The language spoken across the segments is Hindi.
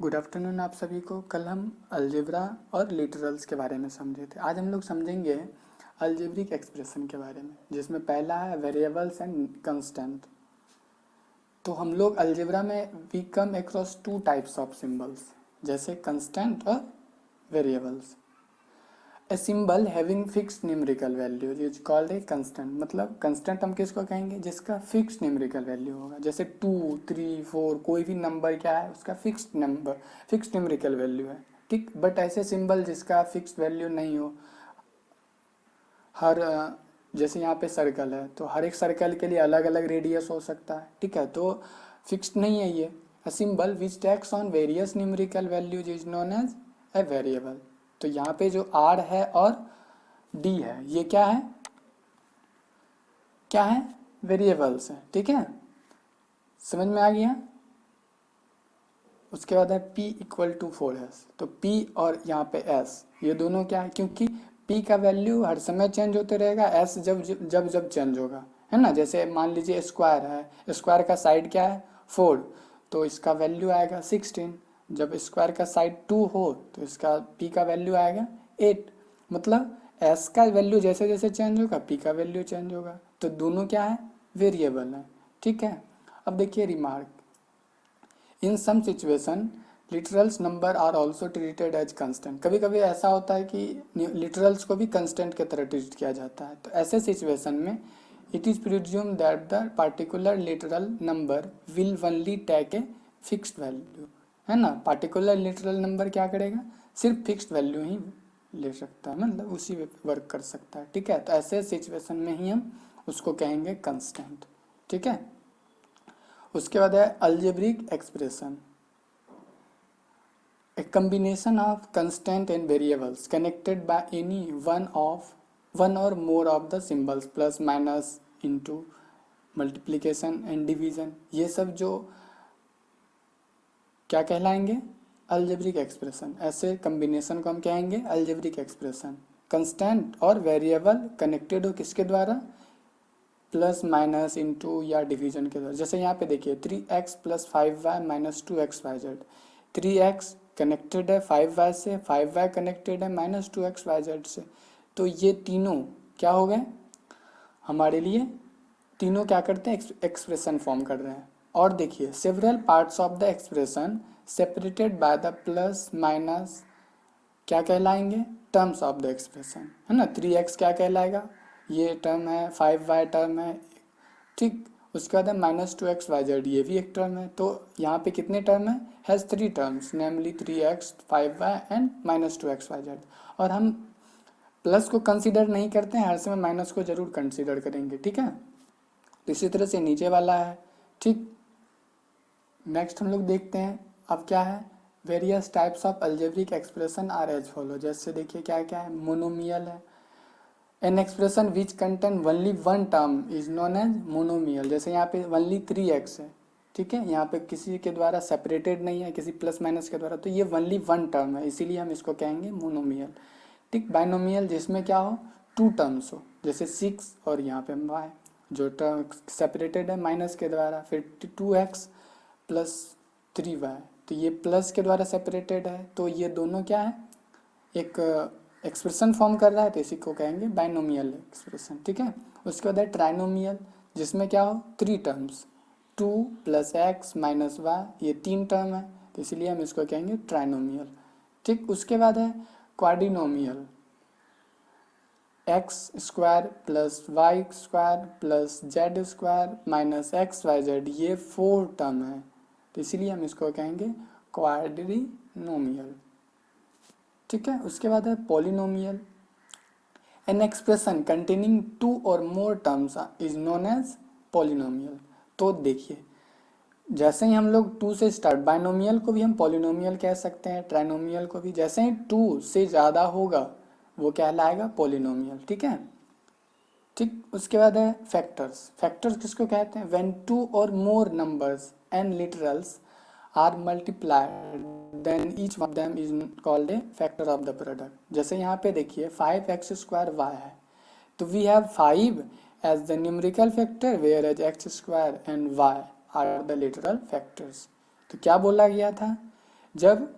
गुड आफ्टरनून आप सभी को। कल हम अलजेब्रा और लिटरल्स के बारे में समझे थे। आज हम लोग समझेंगे अलजेब्रिक एक्सप्रेशन के बारे में, जिसमें पहला है वेरिएबल्स एंड कंस्टेंट। तो हम लोग अलजेब्रा में we come across two types of symbols, जैसे कंस्टेंट और variables. A symbol having fixed numerical value is called a constant. मतलब कंस्टेंट हम किसको कहेंगे? जिसका फिक्स्ड न्यूमेरिकल वैल्यू होगा। जैसे 2, 3, 4 कोई भी नंबर क्या है, उसका fixed number, fixed numerical value है, ठीक। बट ऐसे सिंबल जिसका फिक्स्ड वैल्यू नहीं हो, हर जैसे यहाँ पे सर्कल है तो हर एक सर्कल के लिए अलग अलग रेडियस हो सकता है, ठीक है, तो फिक्स्ड नहीं है ये। A symbol which takes on various numerical values is known as a variable. तो यहाँ पे जो आर है और डी है, ये क्या है? क्या है? वेरिएबल्स है, ठीक है, समझ में आ गया। उसके बाद है p इक्वल टू 4s। तो p और यहाँ पे s, ये दोनों क्या है? क्योंकि p का वैल्यू हर समय चेंज होते रहेगा, s जब जब जब चेंज होगा, है ना। जैसे मान लीजिए स्क्वायर है, स्क्वायर का साइड क्या है? 4, तो इसका वैल्यू आएगा 16। जब स्क्वायर का साइड 2 हो तो इसका p का वैल्यू आएगा 8। मतलब s का वैल्यू जैसे जैसे चेंज होगा p का वैल्यू चेंज होगा। तो दोनों क्या है? वेरिएबल है, ठीक है। अब देखिए remark, in some situation literals number are also treated as constant. कभी कभी ऐसा होता है कि लिटरल्स को भी कंस्टेंट की तरह ट्रीट किया जाता है। तो ऐसे सिचुएशन में it is presume that the particular literal number will only take a fixed value, है ना। पार्टिकुलर लिटरल नंबर क्या करेगा? सिर्फ फिक्स्ड वैल्यू ही ले सकता है, मतलब उसी पे वर्क कर सकता है, ठीक है। तो ऐसे सिचुएशन में ही हम उसको कहेंगे कंस्टेंट, ठीक है। उसके बाद है algebraic expression, A combination of constant and variables connected by any one or more of the symbols plus minus into multiplication and division। ये सब जो क्या कहलाएंगे? Algebraic expression. ऐसे कम्बिनेशन को हम कहेंगे अलजेब्रिक एक्सप्रेशन। कंस्टेंट और वेरिएबल कनेक्टेड हो किसके द्वारा? प्लस माइनस इंटू या डिवीजन के द्वारा। जैसे यहाँ पे देखिए 3x plus 5y minus 2xyz। 3x connected है 5y से, 5y कनेक्टेड है माइनस 2xyz से। तो ये तीनों क्या हो गए हमारे लिए? तीनों क्या करते हैं? एक्सप्रेशन फॉर्म कर रहे हैं। और देखिए several parts of the expression separated by the plus minus क्या कहलाएंगे? टर्म्स ऑफ द एक्सप्रेशन, है ना। 3x क्या कहलाएगा? ये टर्म है, 5y टर्म है, ठीक। उसके बाद है माइनस 2xyz, ये भी एक टर्म है। तो यहाँ पे कितने टर्म है? Has 3 terms, namely 3x, 5y and minus 2xyz। और हम प्लस को कंसीडर नहीं करते हैं, हर समय माइनस को जरूर कंसीडर करेंगे, ठीक है। तो इसी तरह से नीचे वाला है, ठीक। नेक्स्ट हम लोग देखते हैं अब क्या है। Various types of algebraic expression are as follow. जैसे देखिए क्या क्या है। मोनोमियल है, an expression which contain only one term is known as monomial. जैसे यहाँ पे ओनली 3x है, ठीक है, यहाँ पे किसी के द्वारा सेपरेटेड नहीं है, किसी प्लस माइनस के द्वारा, तो ये ओनली वन टर्म है, इसीलिए हम इसको कहेंगे मोनोमियल, ठीक। बाइनोमियल जिसमें क्या हो? 2 टर्म्स हो, जैसे 6 और यहाँ पे y, जो टर्म सेपरेटेड है माइनस के द्वारा। फिर 2x प्लस 3y, तो ये प्लस के द्वारा सेपरेटेड है, तो ये दोनों क्या है? एक एक्सप्रेशन फॉर्म कर रहा है, तो इसी को कहेंगे बाइनोमियल एक्सप्रेशन, ठीक है। उसके बाद है ट्राइनोमियल, जिसमें क्या हो? 3 terms, 2 plus x minus y, ये 3 टर्म है, तो इसीलिए हम इसको कहेंगे ट्राइनोमियल, ठीक। उसके बाद है quadrinomial, x square plus y square plus z square minus x y z, ये 4 टर्म है, तो इसीलिए हम इसको कहेंगे क्वाड्रिनोमियल, ठीक है। उसके बाद है polynomial, an expression containing 2 or more terms is known as polynomial. तो देखिए जैसे ही हम लोग 2 से स्टार्ट, बाइनोमियल को भी हम पॉलिनोमियल कह सकते हैं, ट्राइनोमियल को भी। जैसे ही 2 से ज़्यादा होगा वो कहलाएगा पॉलिनोमियल, ठीक है, ठीक। उसके बाद है फैक्टर्स। फैक्टर्स किसको कहते हैं? When 2 or more numbers and literals are multiplied then each of them is called a factor of the product. जैसे यहाँ पे देखिए 5x स्क्वायर y है, तो we have 5 as the numerical factor whereas x square and y are the literal factors. तो क्या बोला गया था? जब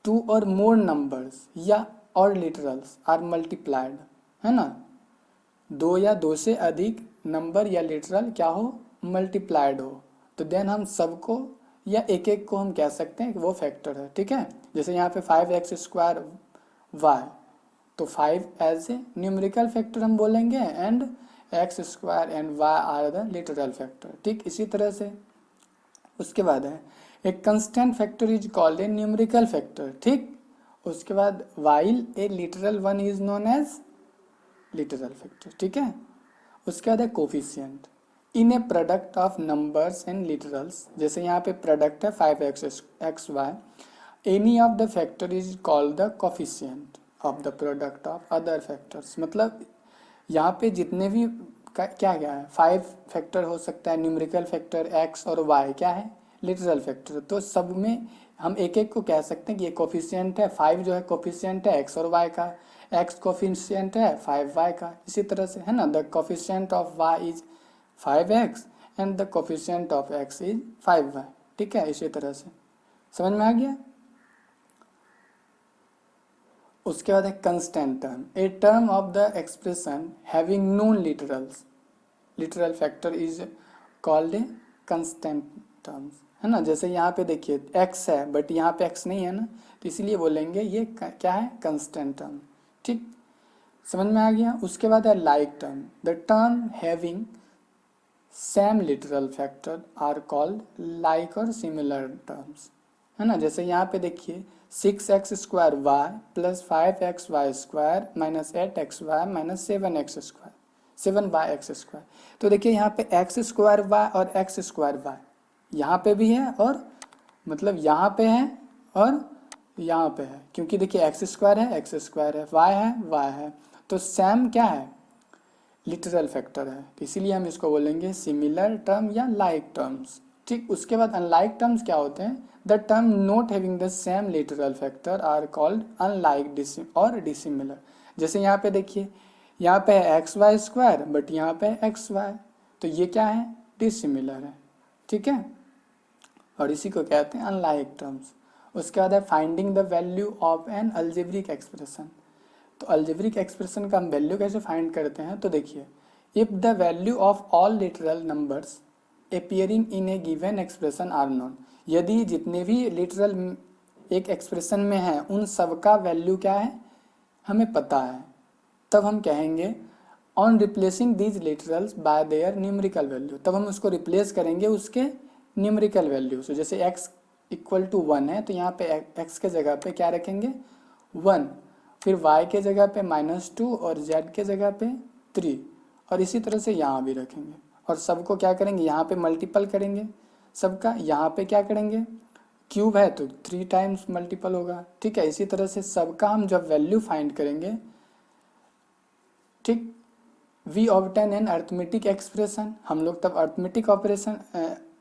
टू और मोर नंबर्स या और लिटरल्स आर मल्टीप्लाइड, है ना, दो या दो से अधिक नंबर या लिटरल क्या हो, मल्टीप्लाइड हो, तो देन हम सबको या एक एक को हम कह सकते हैं कि वो फैक्टर है। ठीक है, जैसे यहाँ पे 5x² y, तो 5 एज ए न्यूमेरिकल फैक्टर हम बोलेंगे and x² and y are the literal factor. ठीक, इसी तरह से उसके बाद है a constant factor is called a numerical factor. ठीक, उसके बाद while a literal one is known as literal factor. ठीक है, उसके बाद है coefficient in a product of numbers and literals, जैसे यहाँ पे प्रोडक्ट है 5xy, any of the factor is called the coefficient of the product of other factors. मतलब यहाँ पे जितने भी क्या क्या है, 5 फैक्टर हो सकता है, न्यूमेरिकल फैक्टर x और y क्या है, लिटरल फैक्टर, तो सब में हम एक एक को कह सकते हैं कि ये कोफिशिएंट है। 5 जो है कोफिशिएंट है x और y का, x कोफिशिएंट है 5y का, इसी तरह से, है ना, the coefficient of y is 5x and the coefficient of x is 5y। ठीक है, इसी तरह से समझ में आ गया। उसके बाद है constant term, a term of the expression having none literals, literal factor is called a constant terms, है ना। जैसे यहाँ पे देखिए x है बट यहाँ पे x नहीं है ना, तो इसीलिए बोलेंगे ये क्या है, कंस्टेंट टर्म। ठीक, समझ में आ गया। उसके बाद है like term, the term having same literal factor are called like or similar terms, है ना। जैसे यहाँ पे देखिए 6x² plus 5xy² minus 8xy minus 7y(x²), तो देखिए यहाँ पे x² और x² यहाँ पे भी है, और मतलब यहाँ पे है और यहाँ पे है, क्योंकि देखिए x² है x² है, y है, तो सेम क्या है, लिटरल फैक्टर है, तो इसीलिए हम इसको बोलेंगे सिमिलर टर्म या लाइक टर्म्स। ठीक, उसके बाद अनलाइक टर्म्स क्या होते हैं, the term not having the same literal factor are called unlike or dissimilar. जैसे यहाँ पे देखिए, यहाँ पे है xy² बट यहाँ पे है xy, तो ये क्या है, डिसिमिलर है। ठीक है, और इसी को कहते हैं अनलाइक टर्म्स। उसके बाद है finding the value of an algebraic expression, तो अलजेब्रिक एक्सप्रेशन का हम वैल्यू कैसे फाइंड करते हैं, तो देखिए if the value of all literal numbers appearing in a given expression are known, यदि जितने भी लिटरल एक एक्सप्रेशन में है उन सबका वैल्यू क्या है, हमें पता है, तब हम कहेंगे on replacing these literals bye there numerical value, तब हम उसको रिप्लेस करेंगे उसके न्यूमेरिकल वैल्यू से। जैसे x = 1 है तो यहाँ पे x के जगह पे क्या रखेंगे, 1, फिर y के जगह पे -2 और z के जगह पे 3, और इसी तरह से यहाँ भी रखेंगे, और सबको क्या करेंगे, यहाँ पे मल्टीपल करेंगे सबका, यहाँ पे क्या करेंगे, क्यूब है तो 3 टाइम्स मल्टीपल होगा। ठीक है, इसी तरह से सबका हम जब वैल्यू फाइंड करेंगे, ठीक, we obtain an arithmetic expression, हम लोग तब अर्थमेटिक ऑपरेशन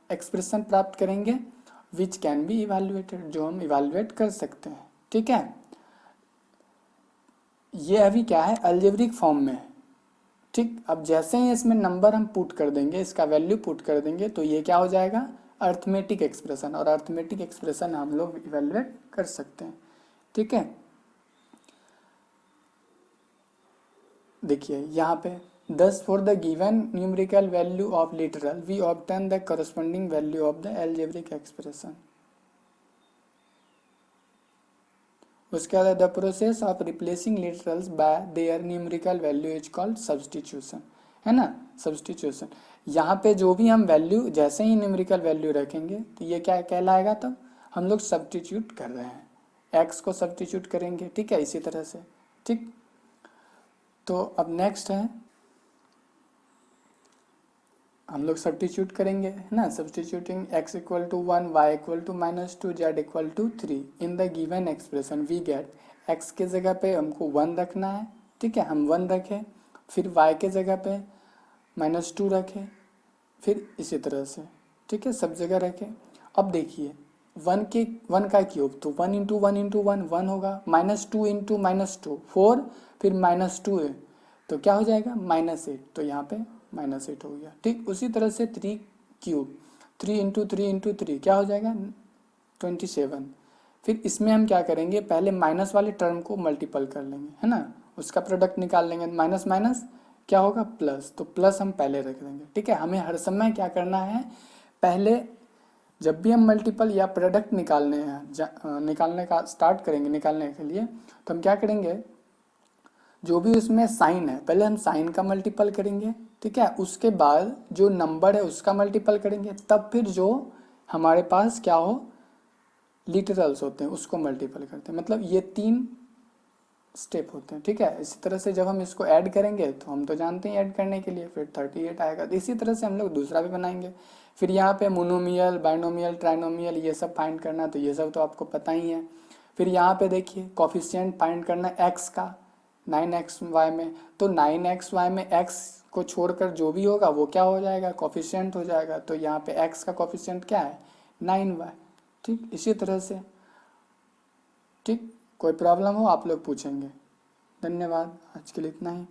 एक्सप्रेशन प्राप्त करेंगे विच कैन बी इवेल्युएटेड, जो हम इवेल्युएट कर सकते हैं। ठीक है, ये अभी क्या है, अलजेब्रिक फॉर्म में है। ठीक, अब जैसे ही इसमें नंबर हम पुट कर देंगे, इसका वैल्यू पुट कर देंगे, तो ये क्या हो जाएगा, अर्थमेटिक एक्सप्रेशन, और अर्थमेटिक एक्सप्रेशन हम लोग इवेल्युएट कर सकते हैं। ठीक है, देखिए यहाँ पे thus for the given numerical value of literal we obtain the corresponding value of the algebraic expression। उसके बाद the process of replacing literals bye there numerical value is called substitution, है ना, सब्सटीट्यूशन। यहाँ पे जो भी हम वैल्यू, जैसे ही न्यूमेरिकल वैल्यू रखेंगे तो ये क्या कहलाएगा, तब हम लोग सब्सटीट्यूट कर रहे हैं, x को सब्सटीट्यूट करेंगे। ठीक है, इसी तरह से। ठीक, तो अब नेक्स्ट है हम लोग सब्स्टिट्यूट करेंगे, है ना, substituting x = 1, y = -2, z = 3 in the given expression we get, x के जगह पे हमको 1 रखना है। ठीक है, हम 1 रखें, फिर y के जगह पे -2 रखें, फिर इसी तरह से। ठीक है, सब जगह रखें। अब देखिए 1 का क्यूब, तो 1 × 1 × 1 1 होगा, -2 × -2 4, फिर -2 है तो क्या हो जाएगा, -8, तो यहाँ पे -8 हो गया। ठीक, उसी तरह से 3 क्यूब, 3 × 3 × 3 क्या हो जाएगा, 27, फिर इसमें हम क्या करेंगे, पहले माइनस वाले टर्म को मल्टीपल कर लेंगे, है ना, उसका प्रोडक्ट निकाल लेंगे, माइनस माइनस क्या होगा प्लस, तो प्लस हम पहले रख देंगे। ठीक है, हमें हर समय क्या करना है, पहले जब भी हम मल्टीपल या प्रोडक्ट निकालने का स्टार्ट करेंगे निकालने के लिए, तो हम क्या करेंगे, जो भी उसमें साइन है पहले हम साइन का मल्टीपल करेंगे, ठीक है, उसके बाद जो नंबर है उसका मल्टीपल करेंगे, तब फिर जो हमारे पास क्या हो लिटरल्स होते हैं उसको मल्टीपल करते हैं। मतलब ये 3 स्टेप होते हैं। ठीक है, इसी तरह से जब हम इसको ऐड करेंगे तो हम तो जानते हैं ऐड करने के लिए फिर 38 आएगा, तो इसी तरह से हम लोग दूसरा भी बनाएंगे। फिर यहाँ पे मोनोमियल, बाइनोमियल, ट्राइनोमियल ये सब फाइंड करना, तो ये सब तो आपको पता ही है। फिर यहाँ पे देखिए कॉफिशिएंट फाइंड करना एक्स का 9xy में, तो 9xy में x को छोड़कर जो भी होगा वो क्या हो जाएगा, कॉफिशिएंट हो जाएगा। तो यहाँ पे x का कॉफिशिएंट क्या है 9y। ठीक, इसी तरह से। ठीक, कोई प्रॉब्लम हो आप लोग पूछेंगे। धन्यवाद, आज के लिए इतना ही।